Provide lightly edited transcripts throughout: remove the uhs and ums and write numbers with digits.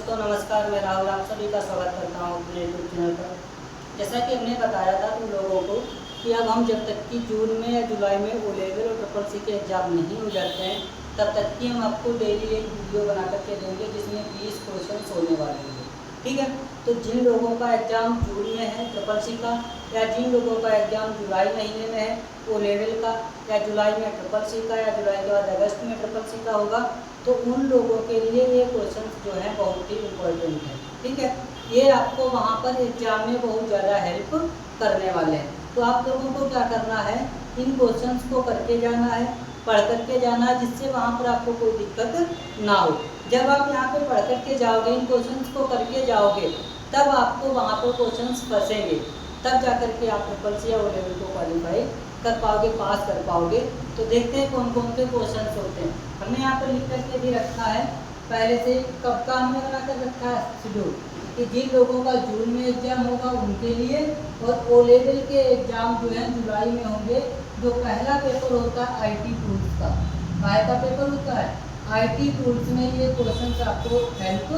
दोस्तों नमस्कार, मैं राहुल आप सभी का स्वागत करता हूँ अपने यूट्यूब चैनल पर। जैसा कि हमने बताया था तुम लोगों को कि अब हम जब तक कि जून में या जुलाई में ओ लेवल और ट्रिपल सी के एग्ज़ाम नहीं हो जाते हैं तब तक कि हम आपको डेली एक वीडियो बना करके देंगे जिसमें 20 क्वेश्चन होने वाले हैं। ठीक है, तो जिन लोगों का एग्ज़ाम जून में है ट्रिपल सी का, या जिन लोगों का एग्ज़ाम जुलाई महीने में है ओ लेवल का, या जुलाई में ट्रिपल सी का, या जुलाई के बाद अगस्त में ट्रिपल सी का होगा, तो उन लोगों के लिए ये क्वेश्चन जो है बहुत ही इम्पोर्टेंट है। ठीक है, ये आपको वहाँ पर एग्जाम में बहुत ज़्यादा हेल्प करने वाले हैं। तो आप लोगों को क्या करना है, इन क्वेश्चंस को करके जाना है, पढ़ करके जाना है, जिससे वहाँ पर आपको कोई दिक्कत ना हो। जब आप यहाँ पे पढ़ करके जाओगे, इन क्वेश्चंस को करके जाओगे, तब आपको वहाँ पर क्वेश्चंस फंसेंगे, तब जा करके आप ट्रिपल सी या ओ लेवल को क्वालिफाई कर पाओगे, पास कर पाओगे। तो देखते हैं कौन कौन से क्वेश्चन होते हैं। हमने यहाँ पर लिख करके भी रखा है पहले से, कब का हमने बना कर रखा है शेड्यूल, कि जिन लोगों का जून में एग्जाम होगा उनके लिए, और ओ लेवल के एग्जाम जो है जुलाई में होंगे। जो पहला पेपर होता है आईटी टूल्स का, काय का पेपर होता है आईटी टूल्स में, ये क्वेश्चन आपको हेल्प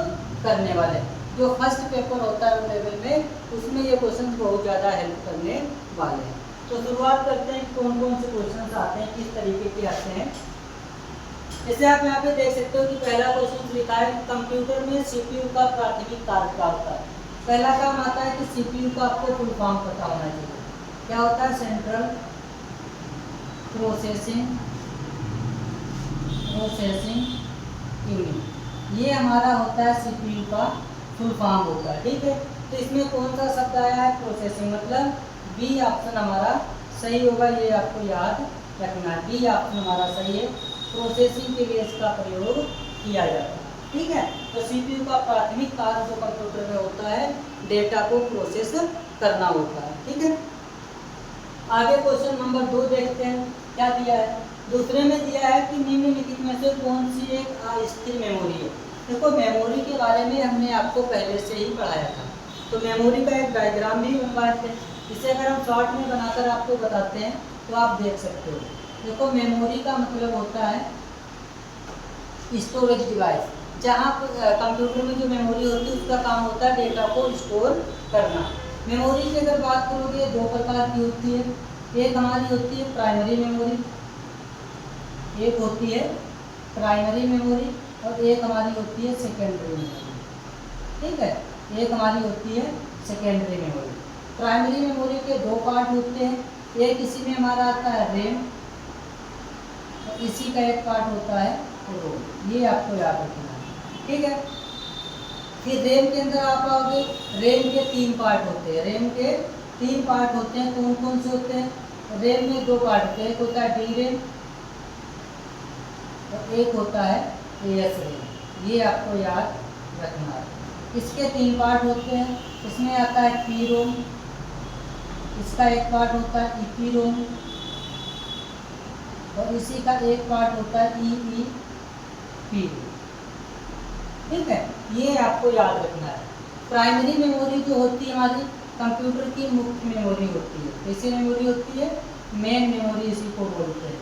करने वाले हैं। जो फर्स्ट पेपर होता है ओ लेवल में, उसमें ये क्वेश्चन बहुत ज़्यादा हेल्प करने वाले हैं। तो शुरुआत करते हैं कौन कौन से क्वेश्चन आते हैं, किस तरीके के आते हैं। जैसे आप यहाँ पे देख सकते हो कि पहला क्वेश्चन लिखा है, कंप्यूटर में सीपीयू का प्राथमिक कार्य क्या होता है। पहला काम आता है कि सीपीयू का आपको फुल फॉर्म पता होना चाहिए। क्या होता है? Central processing unit. ये हमारा होता है सीपीयू का फुल फॉर्म होता है। ठीक है, तो इसमें कौन सा शब्द आया है? प्रोसेसिंग, मतलब बी ऑप्शन हमारा सही होगा। ये आपको याद रखना है, बी ऑप्शन हमारा सही है। प्रोसेसिंग के लिए इसका प्रयोग किया जाता है। ठीक है, तो सीपीयू का प्राथमिक कार्य जो कंप्यूटर में होता है, डेटा को प्रोसेस करना होता है। ठीक है, आगे क्वेश्चन नंबर 2 देखते हैं क्या दिया है। दूसरे में दिया है कि निम्नलिखित में से कौन सी एक अस्थिर मेमोरी है। देखो, मेमोरी के बारे में हमने आपको पहले से ही पढ़ाया था, तो मेमोरी का एक डायग्राम भी बनवाए थे। इसे अगर हम शॉर्ट में बनाकर आपको बताते हैं तो आप देख सकते हो। देखो, मेमोरी का मतलब होता है स्टोरेज डिवाइस। जहाँ कंप्यूटर में जो मेमोरी होती है उसका काम होता है डेटा को स्टोर करना। मेमोरी की अगर बात करोगे, दो प्रकार की होती है। एक हमारी होती है प्राइमरी मेमोरी, एक होती है प्राइमरी मेमोरी, और एक हमारी होती है सेकेंडरी मेमोरी। ठीक है, एक हमारी होती है सेकेंडरी मेमोरी। प्राइमरी मेमोरी के दो पार्ट होते हैं, एक इसी में हमारा आता है रैम, और इसी का एक पार्ट होता है रोम। ये आपको याद रखना है। ठीक है, फिर रैम के अंदर आप आओगे, रैम के 3 पार्ट होते हैं। रैम के 3 पार्ट होते हैं, कौन कौन से होते हैं? रैम में 2 पार्ट होते हैं, एक होता है डी रैम और एक होता है एएस रैम। ये आपको याद रखना है। इसके 3 पार्ट होते हैं। इसमें आता है पी रोम, इसका एक पार्ट होता है ईपी रोम, और इसी का एक पार्ट होता है ईईपी। ठीक है, ये आपको याद रखना है। प्राइमरी मेमोरी जो होती है हमारी कंप्यूटर की मुख्य मेमोरी होती है। कैसी मेमोरी होती है? मेन मेमोरी इसी को बोलते हैं।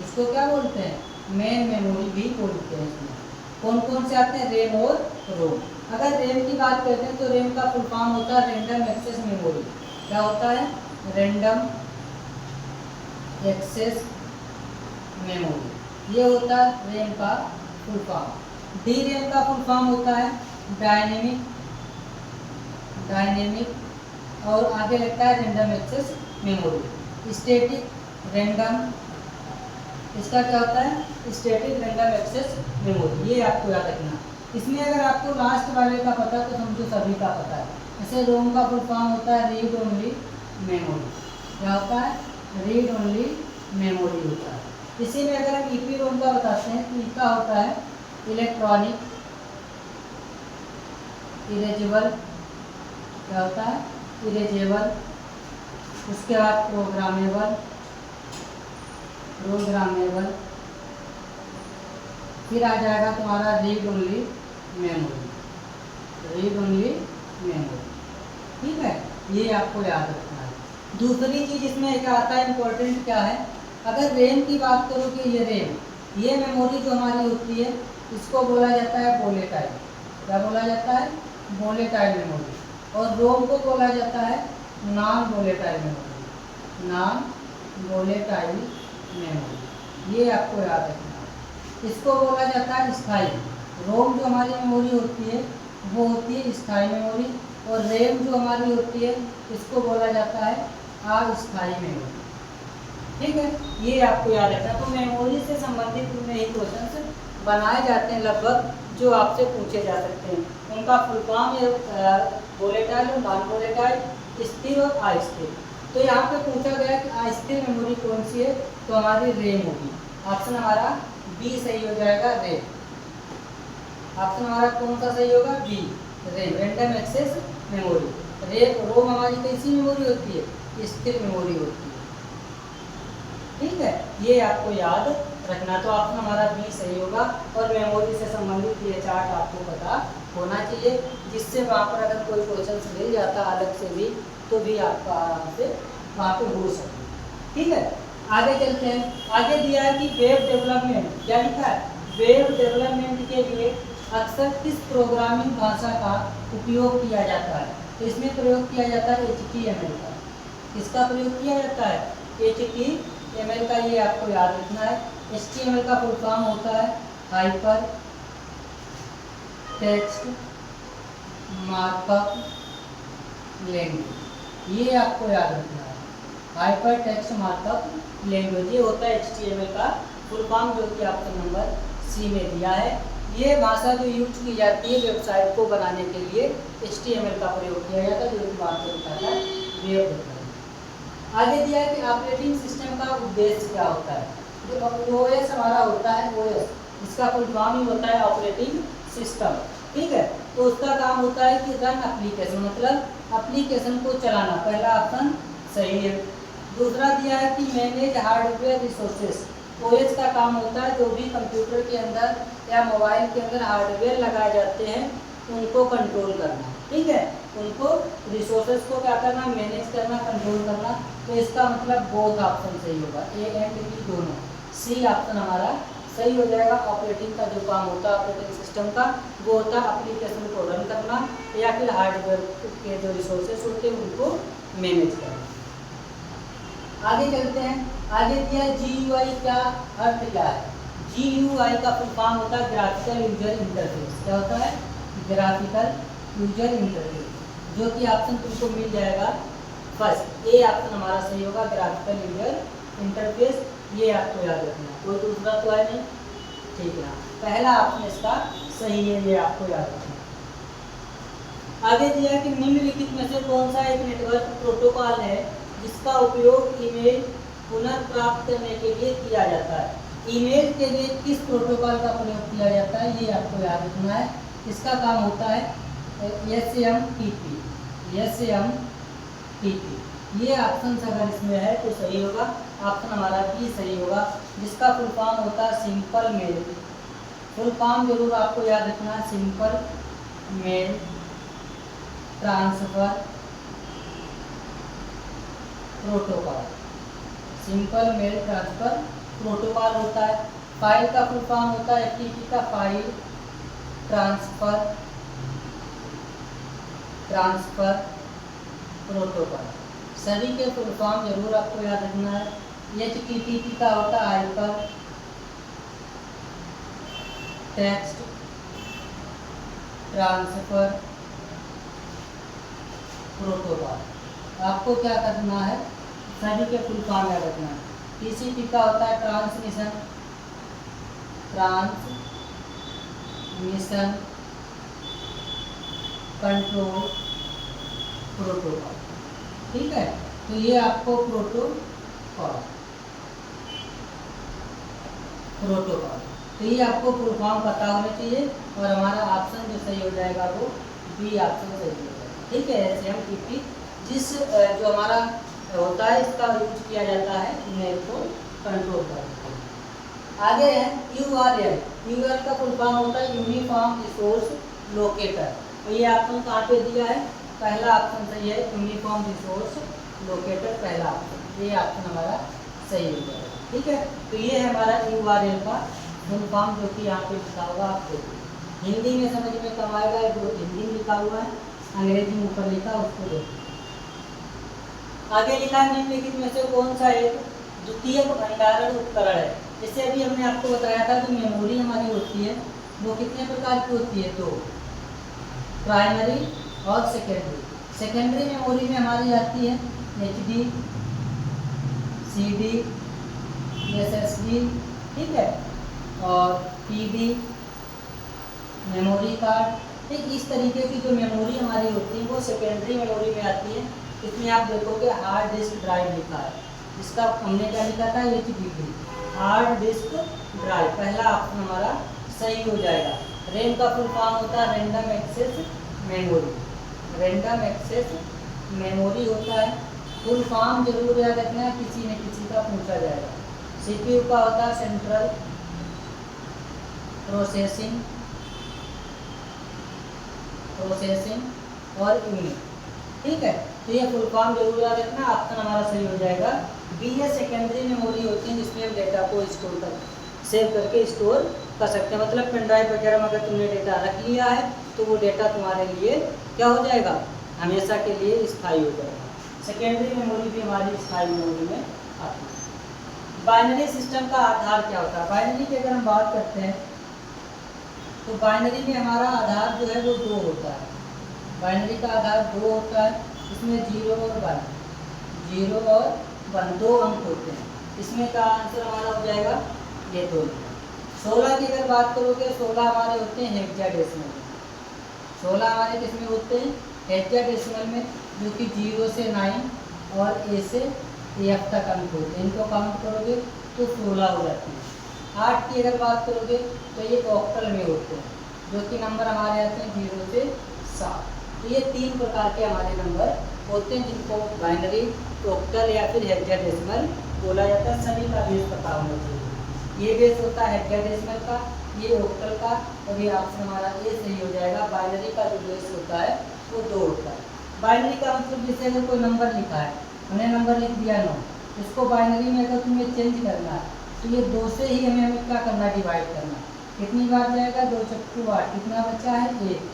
इसको क्या बोलते हैं? मेन मेमोरी भी बोलते हैं। इसमें कौन कौन से आते हैं? रैम और रोम। अगर रैम की बात करते हैं तो रैम का फुल फॉर्म होता है रैंडम एक्सेस मेमोरी। क्या होता है? Random access memory. ये होता है रैम का फुल फॉर्म। डी रैम का फुल फॉर्म होता है डायनेमिक, और आगे लगता है random access memory. Static random, इसका क्या होता है? Static random access memory. ये आपको याद रखना। इसमें अगर आपको लास्ट वाले का पता है तो समझो सभी का पता है। जैसे रोम का फुल फॉर्म होता है रीड ओनली मेमोरी। क्या होता है? रीड ओनली मेमोरी होता है। इसी में अगर हम ईपी रोम का बताते हैं तो इसका होता है इलेक्ट्रॉनिक इरेजेबल। क्या होता है? इरेजेबल। उसके बाद प्रोग्रामेबल, फिर आ जाएगा तुम्हारा रीड ओनली मेमोरी। ठीक है, ये आपको याद रखना है। दूसरी चीज इसमें क्या आता है इम्पोर्टेंट, क्या है? अगर रैम की बात करो कि ये रैम, ये मेमोरी जो हमारी होती है इसको बोला जाता है वोलेटाइल। क्या बोला जाता है, वोलेटाइल मेमोरी। और रोम को बोला जाता है non volatile memory, non volatile memory. ये आपको याद रखना है। इसको बोला जाता है स्थायी। रोम जो हमारी मेमोरी होती है वो होती है स्थायी मेमोरी, और रैम जो हमारी होती है इसको बोला जाता है अस्थायी मेमोरी। ठीक है, ये आपको याद रखना। तो मेमोरी से संबंधित उनमें ही क्वेश्चन बनाए जाते हैं लगभग, जो आपसे पूछे जा सकते हैं। उनका फुल फॉर्म ये वोलेटाइल और नॉन वोलेटाइल, स्थिर और अस्थिर। तो यहाँ पे पूछा गया कि अस्थिर मेमोरी कौन सी है, तो हमारी रैम होगी। ऑप्शन हमारा बी सही हो जाएगा, रैम। ऑप्शन हमारा कौन सा सही होगा, B, RAM, random access memory. ROM हमारी कैसी मेमोरी होती है, स्थिर मेमोरी होती है। ठीक है, ये आपको याद रखना। तो ऑप्शन हमारा बी सही होगा। और मेमोरी से संबंधित ये चार्ट आपको पता होना चाहिए, जिससे वहाँ पर अगर कोई क्वेश्चन मिल जाता अलग से भी तो भी आपका आराम से वहाँ पे हो सके। ठीक है, आगे चलते हैं। आगे दिया है कि वेब डेवलपमेंट, क्या लिखा है, वेब डेवलपमेंट के लिए अक्सर किस प्रोग्रामिंग भाषा का उपयोग किया जाता है। तो इसमें प्रयोग किया जाता है HTML का। किसका प्रयोग किया जाता है, HTML का। ये आपको याद रखना है। HTML का फुल फॉर्म होता है हाइपर टेक्स्ट मार्कअप लैंग्वेज। ये आपको याद रखना है, हाइपर टेक्स्ट मार्कअप लैंग्वेज। ये होता है HTML का फुल फॉर्म, जो कि आपको नंबर सी में दिया है। ये भाषा जो यूज की जाती है वेबसाइट को बनाने के लिए, HTML का प्रयोग किया जाता है, जो कि बात करता है वेब डेवलपमेंट। आगे दिया है कि ऑपरेटिंग सिस्टम का उद्देश्य क्या होता है। जो OS हमारा होता है, OS, इसका फुल फॉर्म ही होता है ऑपरेटिंग सिस्टम। ठीक है, तो उसका काम होता है कि रन एप्लीकेशन, मतलब एप्लीकेशन को चलाना। पहला ऑप्शन सही है। दूसरा दिया है कि मैनेज हार्डवेयर रिसोर्सेस। OS का काम होता है जो भी कंप्यूटर के अंदर या मोबाइल के अंदर हार्डवेयर लगाए जाते हैं उनको कंट्रोल करना। ठीक है, उनको रिसोर्सेज को क्या करना, मैनेज करना, कंट्रोल करना। तो इसका मतलब बोथ ऑप्शन सही होगा, ए एंड बी दोनों। सी ऑप्शन हमारा सही हो जाएगा। ऑपरेटिंग का जो काम होता है ऑपरेटिंग सिस्टम का, वो होता है एप्लीकेशन को रन करना या फिर हार्डवेयर के जो रिसोर्सेज होते हैं उनको मैनेज करना। आगे चलते हैं। आगे दिया GUI का अर्थ क्या है। GUI का फुल फॉर्म होता है ग्राफिकल यूजर इंटरफेस। क्या होता है, ग्राफिकल यूजर इंटरफेस, जो कि ऑप्शन तुमको मिल जाएगा फर्स्ट। ए ऑप्शन हमारा सही होगा, ग्राफिकल यूजर इंटरफेस। ये आपको याद रखना, कोई दूसरा तो है नहीं। ठीक है, पहला ऑप्शन इसका सही है, ये आपको याद रखना। आगे दिया है कि निम्नलिखित में से कौन सा एक नेटवर्क प्रोटोकॉल है जिसका उपयोग ईमेल पुनर्प्राप्त करने के लिए किया जाता है। ईमेल के लिए किस प्रोटोकॉल का प्रयोग किया जाता है, ये आपको याद रखना है। इसका काम होता है SMTP, SMTP। ये ऑप्शन अगर इसमें है तो सही होगा। ऑप्शन हमारा बी सही होगा, जिसका फुल फॉर्म होता है सिंपल मेल। फुल फॉर्म जरूर आपको याद रखना है, simple mail transfer protocol. Simple mail transfer protocol होता है। फाइल का फुल फॉर्म होता है FTP का, फाइल ट्रांसफर प्रोटोकॉल। सभी के फुल फॉर्म जरूर आपको याद रखना है। HTTP का होता है हाइपर टेक्स्ट ट्रांसफर प्रोटोकॉल। आपको क्या करना है, सभी के फुल फॉर्म याद रखना है। TCP का होता है ट्रांसमिशन कंट्रोल प्रोटोकॉल। ठीक है, तो ये आपको प्रोटोकॉल तो ये आपको फुल फॉर्म पता होना चाहिए। और हमारा ऑप्शन जो सही हो जाएगा वो बी ऑप्शन सही हो जाएगा। ठीक है, SMTP जिस जो हमारा होता है इसका यूज किया जाता है ईमेल को कंट्रोल करने के लिए। आगे है URL का फुल फॉर्म होता है यूनिफॉर्म रिसोर्स लोकेटर। तो ये ऑप्शन कहाँ पे दिया है, पहला ऑप्शन सही है, यूनिफॉर्म रिसोर्स लोकेटर पहला ऑप्शन। ये ऑप्शन हमारा सही हो जाएगा। ठीक है, तो ये है हमारा URL का फुल फॉर्म, जो कि यहाँ पे लिखा होगा आपको। हिंदी में समझ में कम आएगा, जो हिंदी में लिखा हुआ है, अंग्रेजी में ऊपर लिखा उसको देखो। आगे लिखा है निम्नलिखित में से कौन सा एक द्वितीयक भंडारण उपकरण है। जैसे अभी हमने आपको बताया था जो मेमोरी हमारी होती है वो कितने प्रकार की होती है, दो, प्राइमरी और सेकेंडरी। सेकेंडरी मेमोरी में हमारी आती है HD, CD, SSD, ठीक है, और PD, मेमोरी कार्ड। ठीक इस तरीके की जो मेमोरी हमारी होती है वो सेकेंडरी मेमोरी में आती है। इसमें आप देखोगे हार्ड डिस्क ड्राइव लिखा है, जिसका हमने क्या लिखा था HDD, हार्ड डिस्क ड्राइव, पहला ऑप्शन हमारा सही हो जाएगा। रैम का फुल फॉर्म होता है random access memory, random access memory होता है। फुल फॉर्म जरूर याद रखना है, किसी न किसी का पूछा जाएगा। CPU का होता है सेंट्रल प्रोसेसिंग और यूनिट, ठीक है। तो ये फुल फॉर्म जरूर याद रखना, ऑप्शन हमारा सही हो जाएगा बी। ये सेकेंडरी मेमोरी होती है जिसमें हम डेटा को स्टोर कर सेव करके स्टोर कर सकते हैं। मतलब पेन ड्राइव वगैरह में अगर तुमने डेटा रख लिया है तो वो डेटा तुम्हारे लिए क्या हो जाएगा, हमेशा के लिए स्थायी हो जाएगा। सेकेंडरी मेमोरी भी हमारी स्थायी मेमोरी में आती है। बाइनरी सिस्टम का आधार क्या होता है? बाइनरी की अगर हम बात करते हैं तो बाइनरी में हमारा आधार जो है वो 2 होता है। बाइनरी का आधार 2 होता है, इसमें 0 और 1 2 अंक होते हैं। इसमें का आंसर हमारा हो जाएगा ये 2। 16 की अगर बात करोगे 16 हमारे होते हैं हेक्साडेसिमल में। 16 हमारे किसमें होते हैं? हेक्साडेसिमल में, जो कि 0 से 9 और A से F तक अंक होते हैं। इनको काउंट करोगे तो 16 हो जाते हैं। 8 की अगर बात करोगे तो ये ऑक्टल में होते हैं, जो कि नंबर हमारे आते हैं 0 से 7। तो ये 3 प्रकार के हमारे नंबर होते हैं जिनको बाइनरी, ऑक्टल या फिर हेक्साडेसिमल बोला जाता है। सभी का बेस पता होना चाहिए। ये बेस होता है हेक्साडेसिमल का, ये ऑक्टल का, और ये ऑप्शन हमारा ये सही हो जाएगा। बाइनरी का जो बेस होता है वो 2 होता है। बाइनरी का मतलब जैसे अगर कोई नंबर लिखा है, हमने नंबर लिख दिया 9, इसको बाइनरी में अगर तुम्हें चेंज करना है तो ये 2 से ही हमें क्या करना, डिवाइड करना। कितनी बार जाएगा? 2 चक्कू 8, कितना बचा है 1,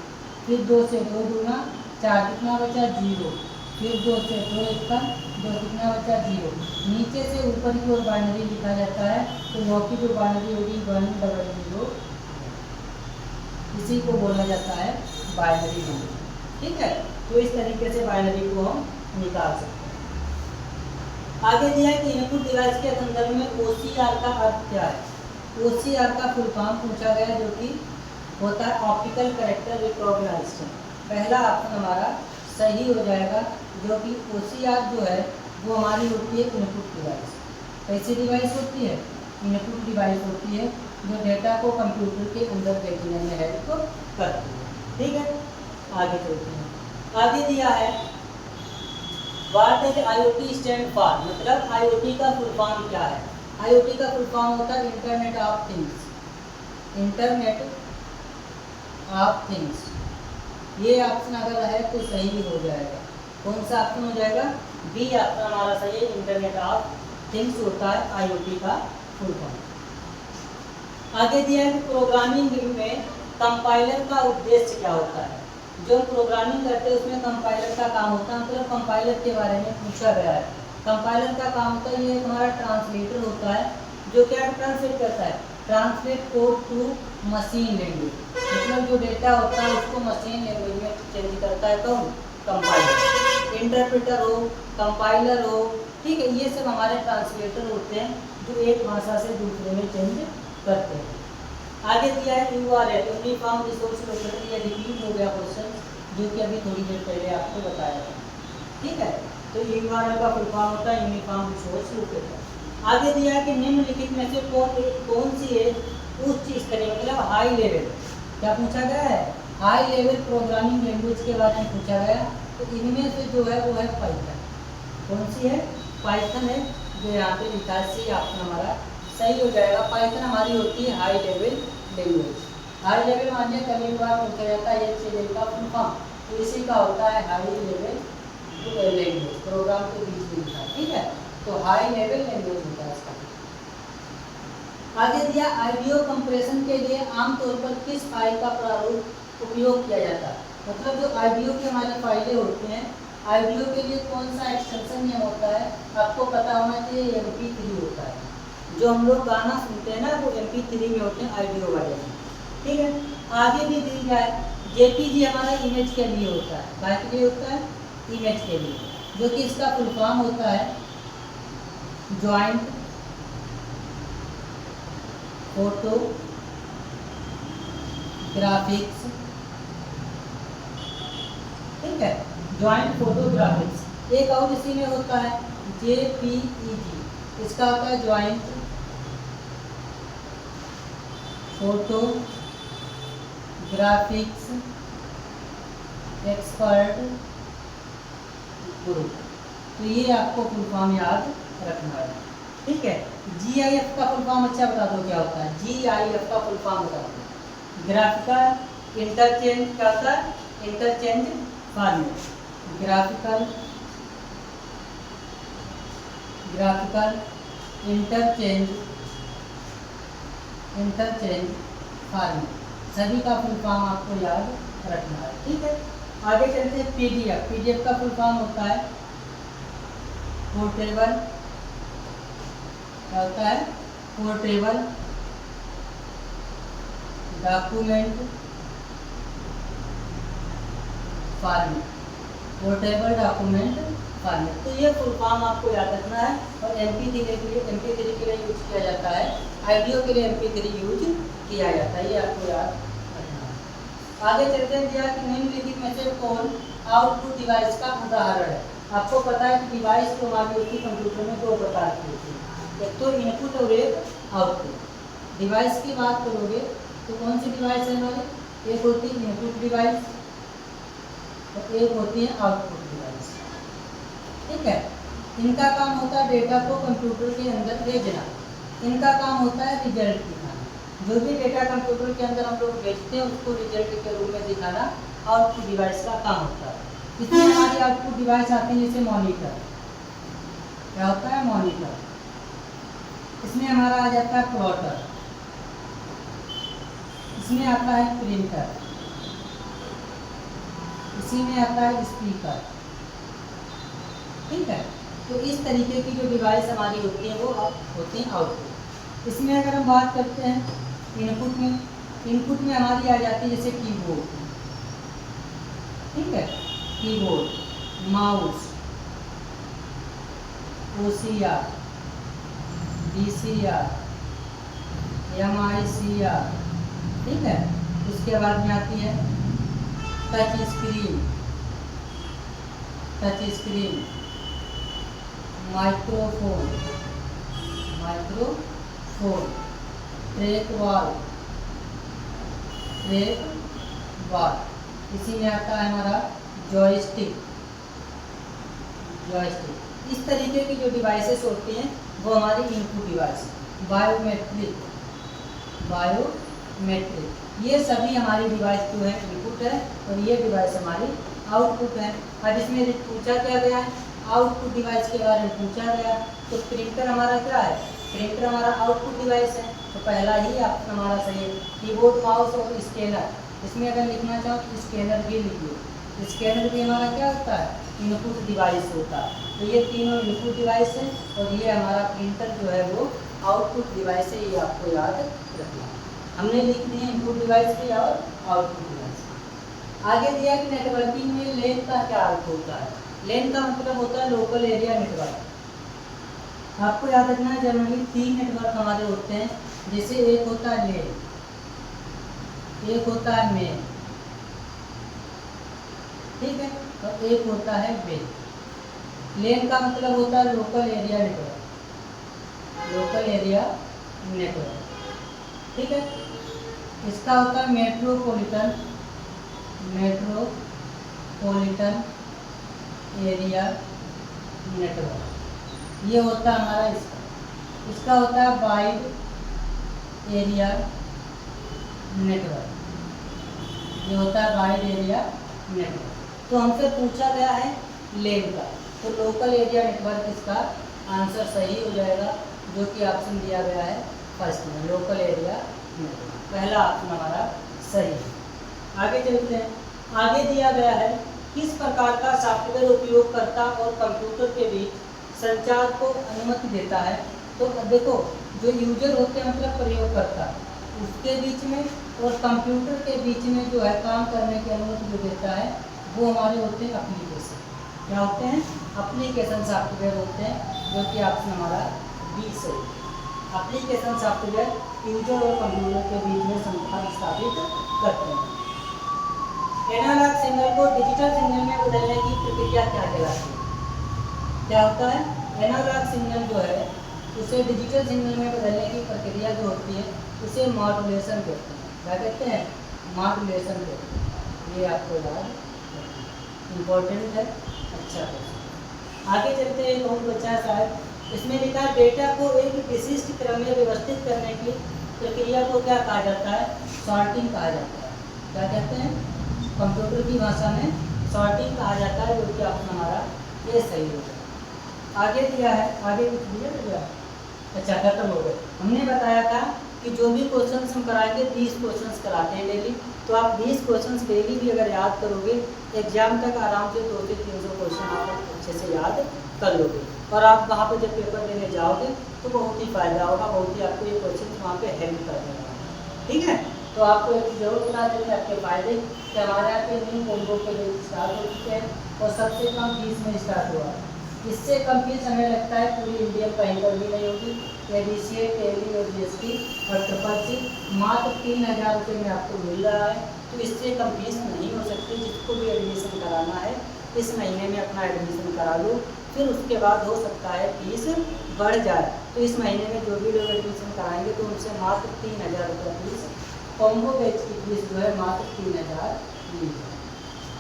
फिर 2 से 2 दूना 4, कितना बचा 0, फिर 2 से 2 1 का 2, कितना बचा 0। नीचे से ऊपर की ओर बाइनरी लिखा जाता है, तो 9 की जो बाइनरी होगी 100, इसी को बोला जाता है बाइनरी नंबर, ठीक है। तो इस तरीके से बाइनरी को हम निकाल सकते हैं। आगे दिया है कि इनपुट डिवाइस के संदर्भ में OCR का अर्थ क्या है? OCR का फुल फॉर्म पूछा गया, जो कि होता है ऑप्टिकल कैरेक्टर रिकॉग्निशन। पहला ऑप्शन हमारा सही हो जाएगा, जो कि OCR जो है वो हमारी होती है इनपुट डिवाइस। कैसी डिवाइस होती है? इनपुट डिवाइस होती है, जो डेटा को कंप्यूटर के अंदर भेजने में हेल्प करती है, ठीक है। आगे चलते हैं। आगे दिया है what does IoT stand for, मतलब IoT का फुल फॉर्म क्या है? IoT का फुल फॉर्म होता है internet of things, internet of things. ये ऑप्शन अगर है तो सही हो जाएगा। कौन सा ऑप्शन हो जाएगा? बी ऑप्शन हमारा सही है, इंटरनेट ऑफ थिंग्स होता है IoT का फुल फॉर्म। आगे दिया है कि प्रोग्रामिंग में कंपाइलर का उद्देश्य क्या होता है? जो प्रोग्रामिंग करते हैं उसमें कंपाइलर का काम होता है, मतलब कंपाइलर के बारे में पूछा गया है। कंपाइलर का काम होता है, ये हमारा ट्रांसलेटर होता है, जो क्या ट्रांसलेट करता है? Translate code to machine language, मतलब जो डेटा होता है उसको मशीन लैंग्वेज में चेंज करता है। कौन? कंपाइलर। इंटरप्रेटर हो, कंपाइलर हो, ठीक है, ये सब हमारे ट्रांसलेटर होते हैं, जो एक भाषा से दूसरे में चेंज करते हैं। आगे दिया है URL, यूनिफॉर्म रिसोर्स लोकेटर। ये रिपीट हो गया क्वेश्चन, जो कि अभी थोड़ी देर पहले आपको बताया था, ठीक है। तो URL का फुल फॉर्म होता है यूनिफॉर्म रिसोर्स लोकेटर। आगे दिया है कि निम्नलिखित में से कौन सी है उच्च स्तरीय, मतलब हाई लेवल, क्या पूछा गया है? हाई लेवल प्रोग्रामिंग लैंग्वेज के बारे में पूछा गया। तो इनमें से जो है वो है पाइथन। कौन सी है? पाइथन है, जो यहाँ पे लिखा है सी ऑप्शन हमारा सही हो जाएगा। पाइथन हमारी होती है high level language. High level मानिए कभी बार पूछा जाता है HCL का फुल फॉर्म, तो इसी का होता है हाई लेवल लैंग्वेज, प्रोग्राम के बीच में लिखा है, ठीक है। तो हाई लेवल लैंग्वेज होता है इसका। आगे दिया ऑडियो कंप्रेशन के लिए आमतौर पर किस फाइल का प्रारूप उपयोग किया जाता है। मतलब जो ऑडियो की हमारी फाइलें होती हैं, ऑडियो के लिए कौन सा एक्सटेंशन ये होता है, आपको पता होना चाहिए MP3 होता है। जो हम लोग गाना सुनते हैं ना वो MP3 में होते हैं ऑडियो वाले में, ठीक है। आगे भी दी जाए JPG हमारा इमेज के लिए होता है, क्या के लिए होता है, इमेज के लिए, जो कि इसका फुल फॉर्म होता है ज्वाइंट फोटो ग्राफिक्स, ठीक है, ज्वाइंट फोटोग्राफिक्स। एक और इसी में होता है JPEG, इसका होता है joint photo graphics expert group. तो ये आपको फुल फॉर्म याद रखना है, ठीक है। GIF का फुल फॉर्म अच्छा बता दो क्या होता है, GIF का फुल फॉर्म बता दो। ग्राफिकल इंटरचेंज क्या होता है, interchange format, graphical interchange format, सभी का फुल फॉर्म आपको याद रखना है, ठीक है। आगे चलते हैं PDF का फुल फॉर्म होता है पोर्टेबल, क्या होता है, portable document format, portable document format. तो ये फुल फॉर्म आपको याद रखना है। और MP3 के लिए यूज किया जाता है, ऑडियो के लिए MP3 यूज किया जाता है, ये आपको याद रखना है। आगे चलते हैं दिया कि निम्नलिखित में से कौन आउटपुट डिवाइस का उदाहरण है। आपको पता है कि डिवाइस जो हमारी होती है कंप्यूटर में दो प्रकार की होती है, एक तो इनपुट और एक आउटपुट। डिवाइस की बात करोगे तो कौन सी डिवाइस है हमारी, एक होती है इनपुट डिवाइस और एक होती है आउटपुट डिवाइस, ठीक है। इनका काम होता है डेटा को कंप्यूटर के अंदर भेजना, इनका काम होता है रिजल्ट दिखाना। जो भी डेटा कंप्यूटर के अंदर हम लोग भेजते हैं उसको रिजल्ट के रूप में दिखाना आउटपुट डिवाइस का काम होता है। इसमें हमारी आउटपुट डिवाइस आती है जैसे मॉनिटर, क्या होता है, मॉनिटर। इसमें हमारा आ जाता है प्लॉटर, इसमें आता है प्रिंटर, इसी में आता है स्पीकर, ठीक है। तो इस तरीके की जो डिवाइस हमारी होती है वो होती है आउटपुट। इसमें अगर हम बात करते हैं इनपुट में हमारी आ जाती है जैसे कीबोर्ड, ठीक है, keyboard, mouse, OCR, VCR, MICR, ठीक है। उसके बाद में आती है touch screen, microphone, track ball, इसी में आता है हमारा जॉयस्टिक। इस तरीके की जो डिवाइसेस होती हैं वो हमारी इनपुट डिवाइस। बायोमेट्रिक, ये सभी हमारी डिवाइस जो है इनपुट है और ये डिवाइस हमारी आउटपुट है। अब इसमें पूछा क्या गया है, आउटपुट डिवाइस के बारे में पूछा गया, तो प्रिंटर हमारा क्या है, प्रिंटर हमारा आउटपुट डिवाइस है, तो पहला ही ऑप्शन हमारा सही है। कीबोर्ड, माउस और स्कैनर, इसमें अगर लिखना चाहो तो स्कैनर भी लिखिए। स्कैनर भी हमारा क्या होता है, इनपुट डिवाइस होता है। तो ये तीनों इनपुट डिवाइस है और ये हमारा प्रिंटर जो है वो आउटपुट डिवाइस है, ये आपको याद रखना है। हमने लिख दी है इनपुट डिवाइस भी और आउटपुट डिवाइस। आगे दिया कि नेटवर्किंग में लेन का क्या अर्थ होता है। लेन का मतलब होता है लोकल एरिया नेटवर्क। आपको याद रखना है जनरली 3 नेटवर्क हमारे होते हैं, जैसे एक होता है लेन, एक होता है मेन, ठीक है, और एक होता है बेन। लेन का मतलब होता है लोकल एरिया नेटवर्क, ठीक है। इसका होता है मेट्रोपॉलिटन एरिया नेटवर्क, ये होता है हमारा इसका होता है वाइड एरिया नेटवर्क, ये होता है वाइड एरिया नेटवर्क। तो हमसे पूछा गया है लेन का, तो लोकल एरिया नेटवर्क इसका आंसर सही हो जाएगा, जो कि ऑप्शन दिया गया है फर्स्ट में लोकल एरिया में, पहला ऑप्शन हमारा सही है। आगे चलते हैं। आगे दिया गया है किस प्रकार का सॉफ्टवेयर उपयोगकर्ता और कंप्यूटर के बीच संचार को अनुमति देता है। तो देखो, जो यूजर होते हैं मतलब प्रयोगकर्ता, उसके बीच में और कंप्यूटर के बीच में जो है काम करने की अनुमति जो देता है वो हमारे होते हैं एप्लीकेशन। क्या होते हैं? एप्लीकेशन सॉफ्टवेयर होते हैं, जो कि ऑप्शन हमारा बी सही। एप्लीकेशन सॉफ्टवेयर यूजर और कंप्यूटर के बीच में संपर्क स्थापित करते हैं। एनालॉग सिग्नल को डिजिटल सिग्नल में बदलने की प्रक्रिया क्या कहलाती है? क्या होता है? एनालॉग सिग्नल जो है उसे डिजिटल सिग्नल में बदलने की प्रक्रिया जो होती है उसे मॉड्यूलेशन कहते हैं। क्या कहते हैं? मॉड्यूलेशन कहते हैं। ये आपको याद इम्पोर्टेंट है। अच्छा क्वेश्चन। आगे चलते हैं। बहुत बच्चा है शायद, इसमें लिखा है डेटा को एक विशिष्ट क्रम में व्यवस्थित करने की प्रक्रिया को क्या कहा जाता है? सॉर्टिंग कहा जाता है। क्या कहते हैं? कंप्यूटर की भाषा में सॉर्टिंग कहा जाता है, जो कि ऑप्शन हमारा ये सही होगा। आगे दिया है, आगे कुछ दिया गया? अच्छा, खत्म हो गए। हमने बताया था कि जो भी क्वेश्चंस हम कराएंगे 20 क्वेश्चंस कराते हैं डेली, तो आप 20 क्वेश्चंस डेली भी अगर याद करोगे एग्जाम तक आराम से 200 से 300 क्वेश्चन आप अच्छे से याद कर लोगे, और आप वहाँ पर जब पेपर देने जाओगे तो बहुत ही फायदा होगा, बहुत ही आपको ये क्वेश्चन वहाँ पे हेल्प कर देगा। ठीक है, तो आपको एक जरूर बता देंगे आपके फायदे कि हमारे यहाँ पे न्यू कॉम्बो के लिए स्टार्ट हो चुके हैं और सबसे कम फीस में स्टार्ट हुआ। इससे कम फीस हमें लगता है पूरी इंडिया कहीं पर भी नहीं होगी। एडीसीए, टेली और जीएसटी और ट्रिपल मात्र 3000 रुपये में आपको मिल रहा है, तो इससे कम फीस नहीं हो सकती। जिसको भी एडमिशन कराना है इस महीने में अपना एडमिशन करा लो, फिर उसके बाद हो सकता है फीस बढ़ जाए। तो इस महीने में जो भी लोग एडमिशन कराएंगे तो उनसे मात्र 3000 रुपये फीस, कॉम्बो बैच की फीस जो है मात्र 3000 ली है।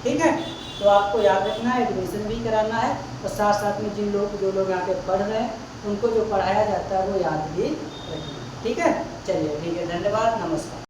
ठीक है, तो आपको याद रखना है, एडमिशन भी कराना है और साथ साथ में जो लोग यहाँ पे पढ़ रहे हैं उनको जो पढ़ाया जाता है वो याद भी रखना। ठीक है, चलिए ठीक है, धन्यवाद, नमस्कार।